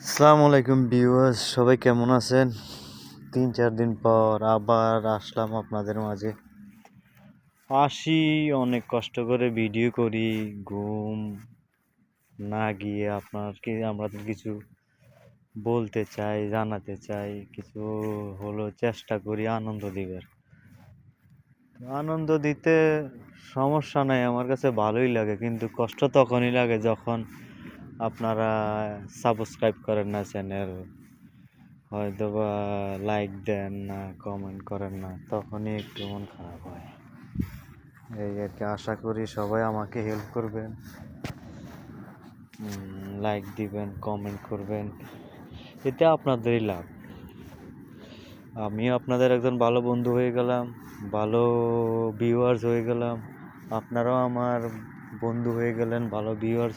আসসালামু আলাইকুম ভিউয়ার্স, সবাই কেমন আছেন? 3-4 দিন পর আবার আসলাম আপনাদের মাঝে। আসি অনেক কষ্ট করে ভিডিও করি, ঘুম না গিয়ে আমাদের কিছু বলতে চাই, জানাতে চাই, কিছু হলো চেষ্টা করি আনন্দ দিবার। আনন্দ দিতে সমস্যা নাই, আমার কাছে ভালোই লাগে, কিন্তু কষ্ট তখনই লাগে যখন আপনারা সাবস্ক্রাইব করেন না চ্যানেল, হয়তো বা লাইক দেন না, কমেন্ট করেন না, তখনই একটু মন খারাপ হয়। এই আর কি, আশা করি সবাই আমাকে হেল্প করবেন, লাইক দিবেন, কমেন্ট করবেন, এতে আপনাদেরই লাভ। আমিও আপনাদের একজন ভালো বন্ধু হয়ে গেলাম, ভালো ভিউয়ার্স হয়ে গেলাম, আপনারাও আমার বন্ধু হয়ে গেলেন, ভালো ভিউয়ার্স।